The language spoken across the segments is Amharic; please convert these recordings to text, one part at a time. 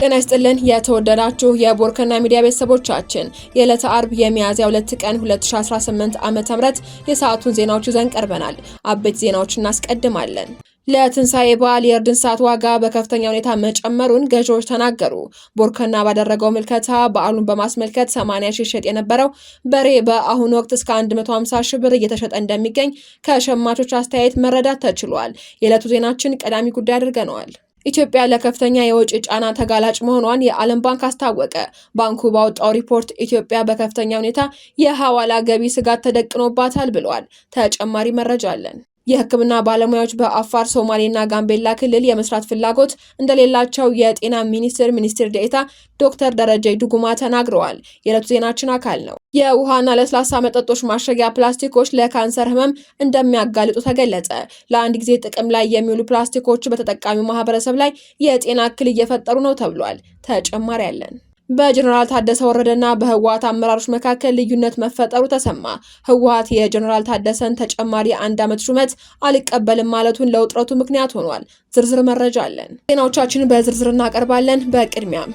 ጤና ይስጥልን የተወደዳችሁ የቦርከና ሚዲያ ቤተሰቦቻችን የዕለተ አርብ የሚያዝያ 2 ቀን 2018 ዓ.ም የሰዓቱን ዜናዎች ይዘን ቀርበናል። አበይት ዜናዎች እናስቀድማለን። ለትንሳኤ በዓል የእርድ እንስሳት ዋጋ በከፍተኛ ሁኔታ መጨመሩን ገዢዎች ተናገሩ። ቦርከና ባደረገው ምልከታ በዓሉን በማስመልከት 80 ሺህ ሸጥ የነበረው በሬ በአሁኑ ወቅት እስከ 150 ሺህ ብር እየተሸጠ እንደሚገኝ ከሸማቾች አስተያየት መረዳት ተችሏል። የዕለቱ ዜናችን ቀዳሚ ጉዳይ አድርገነዋል። ኢትዮጵያ ለከፍተኛ የወጪ ጫና ተጋላጭ መሆኗን የዓለም ባንክ አስታወቀ። ባንኩ ባወጣው ሪፖርት ኢትዮጵያ በከፍተኛ ሁኔታ የሐዋላ ገቢ ስጋት ተደቅኖባታል ብለዋል። ተጨማሪ መረጃ አለን። የሕክምና ባለሙያዎች በአፋር፣ ሶማሌና ጋምቤላ ክልል የመስራት ፍላጎት እንደሌላቸው የጤና ሚኒስትር ዴኤታ ዶክተር ደረጀ ዱጉማ ተናግረዋል። የዕለቱ ዜናችን አካል ነው። የውሃና ለስላሳ መጠጦች ማሸጊያ ፕላስቲኮች ለካንሰር ህመም እንደሚያጋልጡ ተገለጸ። ለአንድ ጊዜ ጥቅም ላይ የሚውሉ ፕላስቲኮች በተጠቃሚው ማህበረሰብ ላይ የጤና እክል እየፈጠሩ ነው ተብሏል። ተጨማሪ ያለን። በጀነራል ታደሰ ወረደና በህወሓት አመራሮች መካከል ልዩነት መፈጠሩ ተሰማ። ህወሓት የጀነራል ታደሰን ተጨማሪ የ1 ዓመት ሹመት አልቀበልም ማለቱን ለውጥረቱ ምክንያት ሆኗል። ዝርዝር መረጃ አለን። ዜናዎቻችንን በዝርዝር እናቀርባለን። በቅድሚያም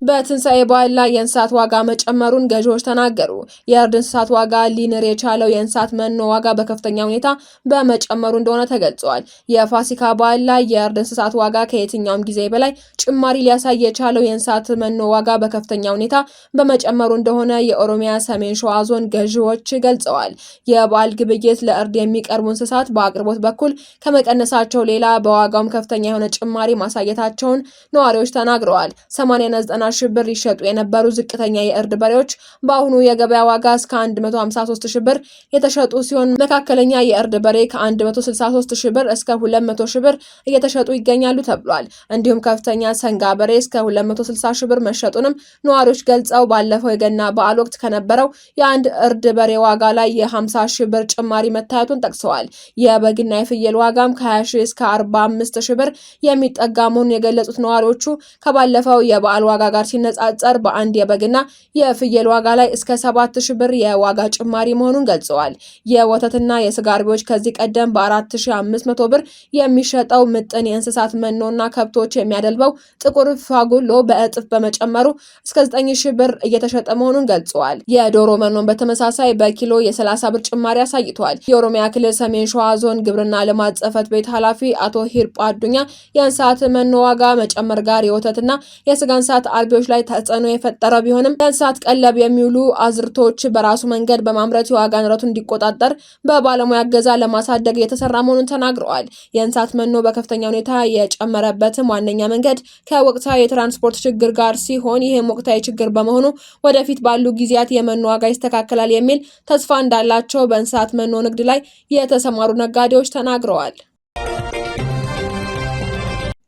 በትንሳኤ በዓል ላይ የእንስሳት ዋጋ መጨመሩን ገዢዎች ተናገሩ። የእርድ እንስሳት ዋጋ ሊንር የቻለው የእንስሳት መኖ ዋጋ በከፍተኛ ሁኔታ በመጨመሩ እንደሆነ ተገልጿል። የፋሲካ በዓል ላይ የእርድ እንስሳት ዋጋ ከየትኛውም ጊዜ በላይ ጭማሪ ሊያሳይ የቻለው የእንስሳት መኖ ዋጋ በከፍተኛ ሁኔታ በመጨመሩ እንደሆነ የኦሮሚያ ሰሜን ሸዋ ዞን ገዢዎች ገልጸዋል። የበዓል ግብይት ለእርድ የሚቀርቡ እንስሳት በአቅርቦት በኩል ከመቀነሳቸው ሌላ በዋጋውም ከፍተኛ የሆነ ጭማሪ ማሳየታቸውን ነዋሪዎች ተናግረዋል። 89 ሺህ ብር ይሸጡ የነበሩ ዝቅተኛ የእርድ በሬዎች በአሁኑ የገበያ ዋጋ እስከ 153 ሺህ ብር የተሸጡ ሲሆን መካከለኛ የእርድ በሬ ከ163 ሺህ ብር እስከ 200 ሺህ ብር እየተሸጡ ይገኛሉ ተብሏል። እንዲሁም ከፍተኛ ሰንጋ በሬ እስከ 260 ሺህ ብር መሸጡንም ነዋሪዎች ገልጸው ባለፈው የገና በዓል ወቅት ከነበረው የአንድ እርድ በሬ ዋጋ ላይ የ50 ሺህ ብር ጭማሪ መታየቱን ጠቅሰዋል። የበግና የፍየል ዋጋም ከ20 ሺህ እስከ 45 ሺህ ብር የሚጠጋ መሆኑን የገለጹት ነዋሪዎቹ ከባለፈው የበዓል ዋጋ ጋር ሲነጻጸር በአንድ የበግና የፍየል ዋጋ ላይ እስከ 7000 ብር የዋጋ ጭማሪ መሆኑን ገልጸዋል። የወተትና የስጋ አርቢዎች ከዚህ ቀደም በ4500 ብር የሚሸጠው ምጥን የእንስሳት መኖና ከብቶች የሚያደልበው ጥቁር ፋጉሎ በእጥፍ በመጨመሩ እስከ 9000 ብር እየተሸጠ መሆኑን ገልጸዋል። የዶሮ መኖን በተመሳሳይ በኪሎ የ30 ብር ጭማሪ አሳይቷል። የኦሮሚያ ክልል ሰሜን ሸዋ ዞን ግብርና ልማት ጽሕፈት ቤት ኃላፊ አቶ ሂርጳ አዱኛ የእንስሳት መኖ ዋጋ መጨመር ጋር የወተትና የስጋ እንስሳት አርቢዎች ላይ ተጽዕኖ የፈጠረ ቢሆንም ለእንስሳት ቀለብ የሚውሉ አዝርቶች በራሱ መንገድ በማምረት የዋጋ ንረቱን እንዲቆጣጠር በባለሙያ እገዛ ለማሳደግ የተሰራ መሆኑን ተናግረዋል። የእንስሳት መኖ በከፍተኛ ሁኔታ የጨመረበትም ዋነኛ መንገድ ከወቅታዊ የትራንስፖርት ችግር ጋር ሲሆን ይህም ወቅታዊ ችግር በመሆኑ ወደፊት ባሉ ጊዜያት የመኖ ዋጋ ይስተካከላል የሚል ተስፋ እንዳላቸው በእንስሳት መኖ ንግድ ላይ የተሰማሩ ነጋዴዎች ተናግረዋል።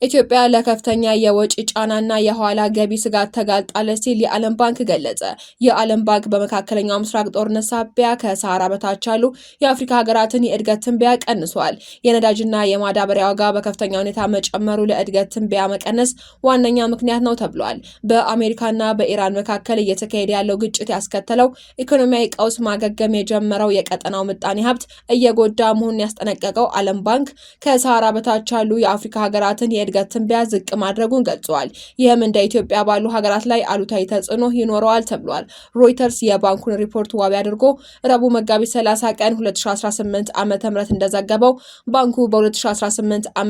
ኢትዮጵያ ለከፍተኛ የወጪ ጫናና የኋላ ገቢ ስጋት ተጋልጣለች ሲል የዓለም ባንክ ገለጸ። የዓለም ባንክ በመካከለኛው ምስራቅ ጦርነት ሳቢያ ከሰሃራ በታች ያሉ የአፍሪካ ሀገራትን የእድገት ትንበያ ቀንሷል። የነዳጅና የማዳበሪያ ዋጋ በከፍተኛ ሁኔታ መጨመሩ ለእድገት ትንበያ መቀነስ ዋነኛ ምክንያት ነው ተብሏል። በአሜሪካና በኢራን መካከል እየተካሄደ ያለው ግጭት ያስከተለው ኢኮኖሚያዊ ቀውስ ማገገም የጀመረው የቀጠናው ምጣኔ ሀብት እየጎዳ መሆኑን ያስጠነቀቀው ዓለም ባንክ ከሰሃራ በታች ያሉ የአፍሪካ ሀገራትን የእድገት ትንበያ ዝቅ ማድረጉን ገልጿል። ይህም እንደ ኢትዮጵያ ባሉ ሀገራት ላይ አሉታዊ ተጽዕኖ ይኖረዋል ተብሏል። ሮይተርስ የባንኩን ሪፖርት ዋቢ አድርጎ ረቡዕ መጋቢት 30 ቀን 2018 ዓ.ም እንደዘገበው ባንኩ በ2018 ዓ.ም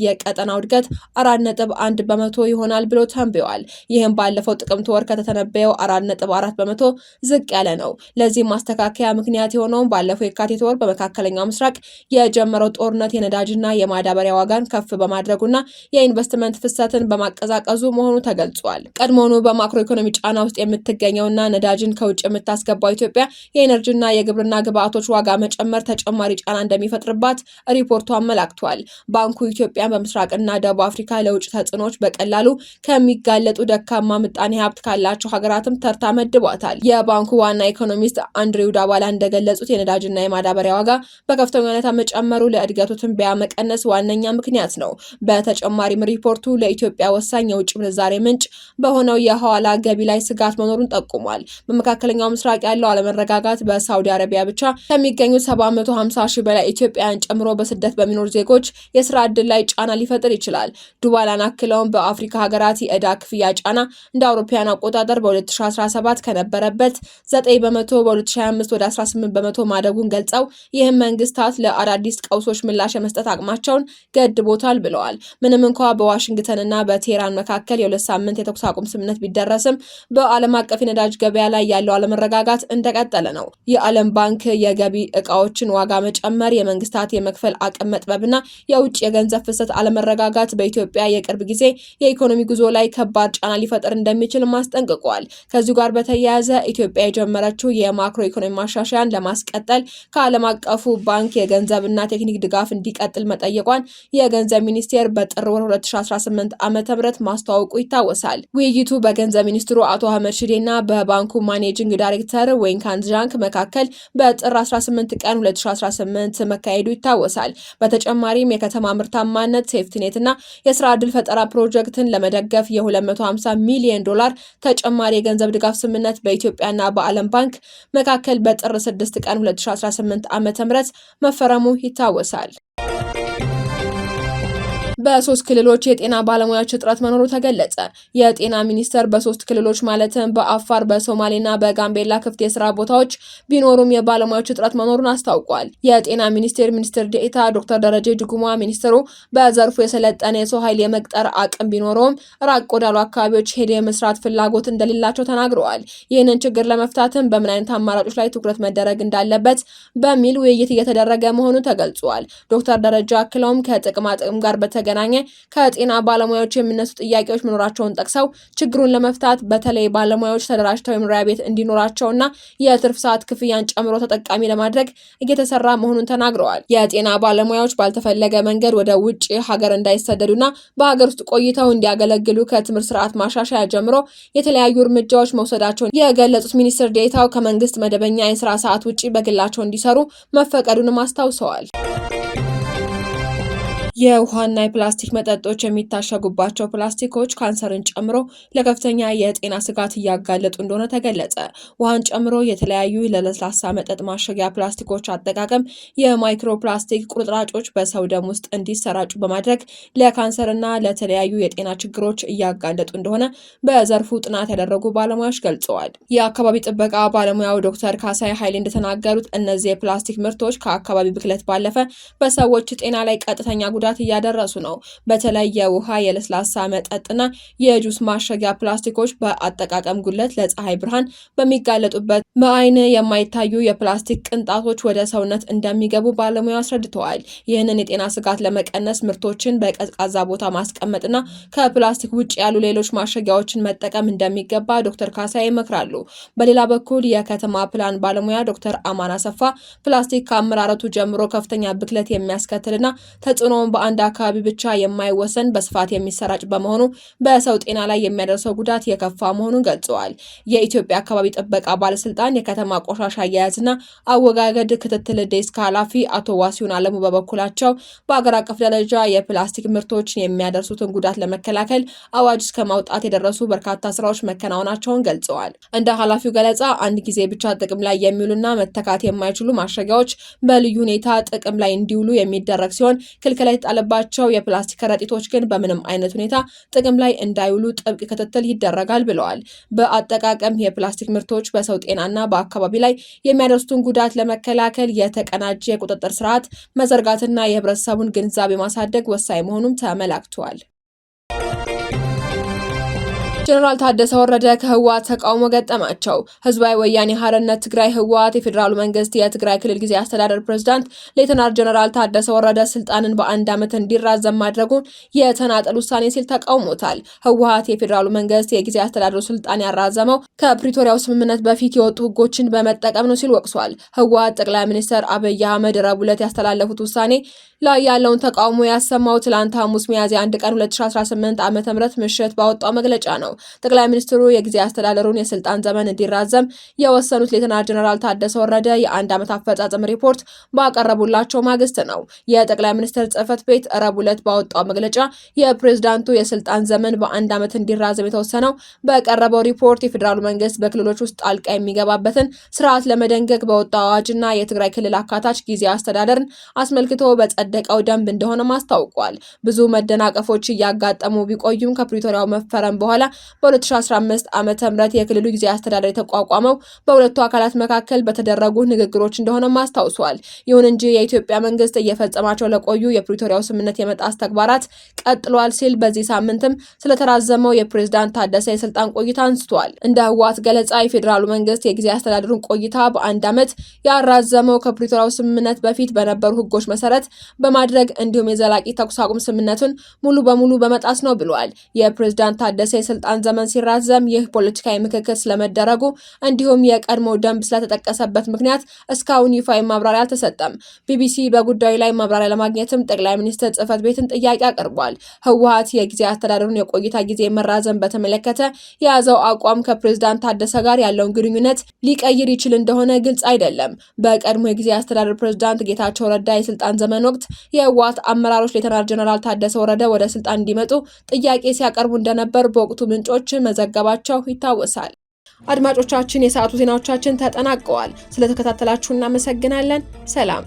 የቀጠናው እድገት 4.1 በመቶ ይሆናል ብሎ ተንብየዋል። ይህም ባለፈው ጥቅምት ወር ከተተነበየው 4.4 በመቶ ዝቅ ያለ ነው። ለዚህም ማስተካከያ ምክንያት የሆነው ባለፈው የካቲት ወር በመካከለኛው ምስራቅ የጀመረው ጦርነት የነዳጅና የማዳበሪያ ዋጋን ከፍ በማድረጉና የኢንቨስትመንት ፍሰትን በማቀዛቀዙ መሆኑ ተገልጿል። ቀድሞውኑ በማክሮ ኢኮኖሚ ጫና ውስጥ የምትገኘውና ነዳጅን ከውጭ የምታስገባው ኢትዮጵያ የኤነርጂና የግብርና ግብዓቶች ዋጋ መጨመር ተጨማሪ ጫና እንደሚፈጥርባት ሪፖርቱ አመላክቷል። ባንኩ ኢትዮጵያን በምስራቅና ደቡብ አፍሪካ ለውጭ ተጽዕኖዎች በቀላሉ ከሚጋለጡ ደካማ ምጣኔ ሀብት ካላቸው ሀገራትም ተርታ መድቧታል። የባንኩ ዋና ኢኮኖሚስት አንድሪው ዳባላ እንደገለጹት የነዳጅና የማዳበሪያ ዋጋ በከፍተኛ ሁኔታ መጨመሩ ለእድገቱ ትንበያ መቀነስ ዋነኛ ምክንያት ነው። በተጨማሪም ሪፖርቱ ለኢትዮጵያ ወሳኝ የውጭ ምንዛሬ ምንጭ በሆነው የሐዋላ ገቢ ላይ ስጋት መኖሩን ጠቁሟል። በመካከለኛው ምስራቅ ያለው አለመረጋጋት በሳውዲ አረቢያ ብቻ ከሚገኙ 750 ሺህ በላይ ኢትዮጵያውያን ጨምሮ በስደት በሚኖሩ ዜጎች የስራ ዕድል ላይ ጫና ሊፈጥር ይችላል። ዱባላን አክለውም በአፍሪካ ሀገራት የዕዳ ክፍያ ጫና እንደ አውሮፓውያን አቆጣጠር በ2017 ከነበረበት 9 በመቶ በ2025 ወደ 18 በመቶ ማደጉን ገልጸው ይህም መንግስታት ለአዳዲስ ቀውሶች ምላሽ የመስጠት አቅማቸውን ገድቦታል ብለዋል። ምንም እንኳ በዋሽንግተንና በቴህራን መካከል የሁለት ሳምንት የተኩስ አቁም ስምምነት ቢደረስም በዓለም አቀፍ የነዳጅ ገበያ ላይ ያለው አለመረጋጋት እንደቀጠለ ነው። የዓለም ባንክ የገቢ እቃዎችን ዋጋ መጨመር፣ የመንግስታት የመክፈል አቅም መጥበብና የውጭ የገንዘብ ፍሰት አለመረጋጋት በኢትዮጵያ የቅርብ ጊዜ የኢኮኖሚ ጉዞ ላይ ከባድ ጫና ሊፈጥር እንደሚችል አስጠንቅቋል። ከዚሁ ጋር በተያያዘ ኢትዮጵያ የጀመረችው የማክሮ ኢኮኖሚ ማሻሻያን ለማስቀጠል ከዓለም አቀፉ ባንክ የገንዘብና ቴክኒክ ድጋፍ እንዲቀጥል መጠየቋን የገንዘብ ሚኒስቴር በጥር ወር 2018 ዓ.ም ማስተዋወቁ ይታወሳል። ውይይቱ በገንዘብ ሚኒስትሩ አቶ አህመድ ሽዴና በባንኩ ማኔጂንግ ዳይሬክተር ዌንካን ዣንግ መካከል በጥር 18 ቀን 2018 መካሄዱ ይታወሳል። በተጨማሪም የከተማ ምርታማነት ሴፍቲኔት እና የስራ ዕድል ፈጠራ ፕሮጀክትን ለመደገፍ የ250 ሚሊዮን ዶላር ተጨማሪ የገንዘብ ድጋፍ ስምምነት በኢትዮጵያና በዓለም ባንክ መካከል በጥር 6 ቀን 2018 ዓ.ም መፈረሙ ይታወሳል። በሶስት ክልሎች የጤና ባለሙያዎች እጥረት መኖሩ ተገለጸ። የጤና ሚኒስቴር በሶስት ክልሎች ማለትም በአፋር፣ በሶማሌና በጋምቤላ ክፍት የስራ ቦታዎች ቢኖሩም የባለሙያዎች እጥረት መኖሩን አስታውቋል። የጤና ሚኒስቴር ሚኒስትር ዴኤታ ዶክተር ደረጀ ድጉማ ሚኒስትሩ በዘርፉ የሰለጠነ የሰው ኃይል የመቅጠር አቅም ቢኖረውም ራቅ ወዳሉ አካባቢዎች ሄደ የመስራት ፍላጎት እንደሌላቸው ተናግረዋል። ይህንን ችግር ለመፍታትም በምን አይነት አማራጮች ላይ ትኩረት መደረግ እንዳለበት በሚል ውይይት እየተደረገ መሆኑ ተገልጿል። ዶክተር ደረጀ አክለውም ከጥቅማ ጥቅም ጋር በተገናኘ ከጤና ባለሙያዎች የሚነሱ ጥያቄዎች መኖራቸውን ጠቅሰው ችግሩን ለመፍታት በተለይ ባለሙያዎች ተደራጅተው የመኖሪያ ቤት እንዲኖራቸውና የትርፍ ሰዓት ክፍያን ጨምሮ ተጠቃሚ ለማድረግ እየተሰራ መሆኑን ተናግረዋል። የጤና ባለሙያዎች ባልተፈለገ መንገድ ወደ ውጭ ሀገር እንዳይሰደዱና በሀገር ውስጥ ቆይተው እንዲያገለግሉ ከትምህርት ስርዓት ማሻሻያ ጀምሮ የተለያዩ እርምጃዎች መውሰዳቸውን የገለጹት ሚኒስትር ዴኤታው ከመንግስት መደበኛ የስራ ሰዓት ውጭ በግላቸው እንዲሰሩ መፈቀዱንም አስታውሰዋል። የውሃና የፕላስቲክ መጠጦች የሚታሸጉባቸው ፕላስቲኮች ካንሰርን ጨምሮ ለከፍተኛ የጤና ስጋት እያጋለጡ እንደሆነ ተገለጸ። ውሃን ጨምሮ የተለያዩ ለለስላሳ መጠጥ ማሸጊያ ፕላስቲኮች አጠቃቀም የማይክሮ ፕላስቲክ ቁርጥራጮች በሰው ደም ውስጥ እንዲሰራጩ በማድረግ ለካንሰርና ለተለያዩ የጤና ችግሮች እያጋለጡ እንደሆነ በዘርፉ ጥናት ያደረጉ ባለሙያዎች ገልጸዋል። የአካባቢ ጥበቃ ባለሙያው ዶክተር ካሳይ ኃይሌ እንደተናገሩት እነዚህ የፕላስቲክ ምርቶች ከአካባቢ ብክለት ባለፈ በሰዎች ጤና ላይ ቀጥተኛ ጉዳት እያደረሱ ነው። በተለይ የውሃ የለስላሳ መጠጥና የጁስ ማሸጊያ ፕላስቲኮች በአጠቃቀም ጉድለት ለፀሐይ ብርሃን በሚጋለጡበት በአይን የማይታዩ የፕላስቲክ ቅንጣቶች ወደ ሰውነት እንደሚገቡ ባለሙያው አስረድተዋል። ይህንን የጤና ስጋት ለመቀነስ ምርቶችን በቀዝቃዛ ቦታ ማስቀመጥና ከፕላስቲክ ውጭ ያሉ ሌሎች ማሸጊያዎችን መጠቀም እንደሚገባ ዶክተር ካሳይ ይመክራሉ። በሌላ በኩል የከተማ ፕላን ባለሙያ ዶክተር አማን አሰፋ ፕላስቲክ ከአመራረቱ ጀምሮ ከፍተኛ ብክለት የሚያስከትልና ተጽዕኖውን በአንድ አካባቢ ብቻ የማይወሰን በስፋት የሚሰራጭ በመሆኑ በሰው ጤና ላይ የሚያደርሰው ጉዳት የከፋ መሆኑን ገልጸዋል። የኢትዮጵያ አካባቢ ጥበቃ ባለስልጣን የከተማ ቆሻሻ አያያዝና አወጋገድ ክትትል ዴስክ ኃላፊ አቶ ዋሲሁን አለሙ በበኩላቸው በአገር አቀፍ ደረጃ የፕላስቲክ ምርቶችን የሚያደርሱትን ጉዳት ለመከላከል አዋጅ እስከ ማውጣት የደረሱ በርካታ ስራዎች መከናወናቸውን ገልጸዋል። እንደ ኃላፊው ገለጻ አንድ ጊዜ ብቻ ጥቅም ላይ የሚውሉና መተካት የማይችሉ ማሸጊያዎች በልዩ ሁኔታ ጥቅም ላይ እንዲውሉ የሚደረግ ሲሆን ክልከላ የተጣለባቸው የፕላስቲክ ከረጢቶች ግን በምንም አይነት ሁኔታ ጥቅም ላይ እንዳይውሉ ጥብቅ ክትትል ይደረጋል ብለዋል። በአጠቃቀም የፕላስቲክ ምርቶች በሰው ጤናና በአካባቢ ላይ የሚያደርሱትን ጉዳት ለመከላከል የተቀናጀ የቁጥጥር ስርዓት መዘርጋትና የህብረተሰቡን ግንዛቤ ማሳደግ ወሳኝ መሆኑም ተመላክቷል። ጀነራል ታደሰ ወረደ ከህወሓት ተቃውሞ ገጠማቸው። ህዝባዊ ወያኔ ሓርነት ትግራይ ህወሓት የፌዴራሉ መንግስት የትግራይ ክልል ጊዜያዊ አስተዳደር ፕሬዝዳንት ሌተናል ጀነራል ታደሰ ወረደ ስልጣንን በአንድ ዓመት እንዲራዘም ማድረጉን የተናጠል ውሳኔ ሲል ተቃውሞታል። ህወሓት የፌዴራሉ መንግስት የጊዜያዊ አስተዳደሩ ስልጣን ያራዘመው ከፕሪቶሪያው ስምምነት በፊት የወጡ ህጎችን በመጠቀም ነው ሲል ወቅሷል። ህወሓት ጠቅላይ ሚኒስትር አብይ አህመድ ረቡዕ ዕለት ያስተላለፉት ውሳኔ ላይ ያለውን ተቃውሞ ያሰማው ትላንት ሐሙስ ሚያዝያ 1 ቀን 2018 ዓ.ም ምሽት ባወጣው መግለጫ ነው። ጠቅላይ ሚኒስትሩ የጊዜ አስተዳደሩን የስልጣን ዘመን እንዲራዘም የወሰኑት ሌተናል ጀነራል ታደሰ ወረደ የአንድ ዓመት አፈጻጸም ሪፖርት ባቀረቡላቸው ማግስት ነው። የጠቅላይ ሚኒስትር ጽህፈት ቤት ረቡዕ ዕለት ባወጣው መግለጫ የፕሬዝዳንቱ የስልጣን ዘመን በአንድ ዓመት እንዲራዘም የተወሰነው በቀረበው ሪፖርት የፌዴራሉ መንግስት በክልሎች ውስጥ ጣልቃ የሚገባበትን ስርዓት ለመደንገግ በወጣው አዋጅና የትግራይ ክልል አካታች ጊዜ አስተዳደርን አስመልክቶ በጸደቀው ደንብ እንደሆነም አስታውቋል። ብዙ መደናቀፎች እያጋጠሙ ቢቆዩም ከፕሪቶሪያው መፈረም በኋላ በ2015 ዓመተ ምህረት የክልሉ ጊዜ አስተዳደር የተቋቋመው በሁለቱ አካላት መካከል በተደረጉ ንግግሮች እንደሆነም አስታውሷል። ይሁን እንጂ የኢትዮጵያ መንግስት እየፈጸማቸው ለቆዩ የፕሪቶሪያው ስምምነት የመጣስ ተግባራት ቀጥሏል ሲል በዚህ ሳምንትም ስለተራዘመው የፕሬዝዳንት ታደሰ የስልጣን ቆይታ አንስቷል። እንደ ህወሓት ገለጻ የፌዴራሉ መንግስት የጊዜ አስተዳደሩን ቆይታ በአንድ ዓመት ያራዘመው ከፕሪቶሪያው ስምምነት በፊት በነበሩ ህጎች መሰረት በማድረግ እንዲሁም የዘላቂ ተኩስ አቁም ስምምነቱን ሙሉ በሙሉ በመጣስ ነው ብሏል። የፕሬዝዳንት ታደሰ የስልጣን ዘመን ሲራዘም ይህ ፖለቲካዊ ምክክር ስለመደረጉ እንዲሁም የቀድሞ ደንብ ስለተጠቀሰበት ምክንያት እስካሁን ይፋዊ ማብራሪያ አልተሰጠም። ቢቢሲ በጉዳዩ ላይ ማብራሪያ ለማግኘትም ጠቅላይ ሚኒስትር ጽህፈት ቤትን ጥያቄ አቅርቧል። ህወሓት የጊዜ አስተዳደሩን የቆይታ ጊዜ መራዘም በተመለከተ የያዘው አቋም ከፕሬዝዳንት ታደሰ ጋር ያለውን ግንኙነት ሊቀይር ይችል እንደሆነ ግልጽ አይደለም። በቀድሞ የጊዜ አስተዳደር ፕሬዝዳንት ጌታቸው ረዳ የስልጣን ዘመን ወቅት የህወሓት አመራሮች ሌተናል ጀነራል ታደሰ ወረደ ወደ ስልጣን እንዲመጡ ጥያቄ ሲያቀርቡ እንደነበር በወቅቱ ምንጮች መዘገባቸው ይታወሳል። አድማጮቻችን፣ የሰዓቱ ዜናዎቻችን ተጠናቀዋል። ስለተከታተላችሁ እናመሰግናለን። ሰላም።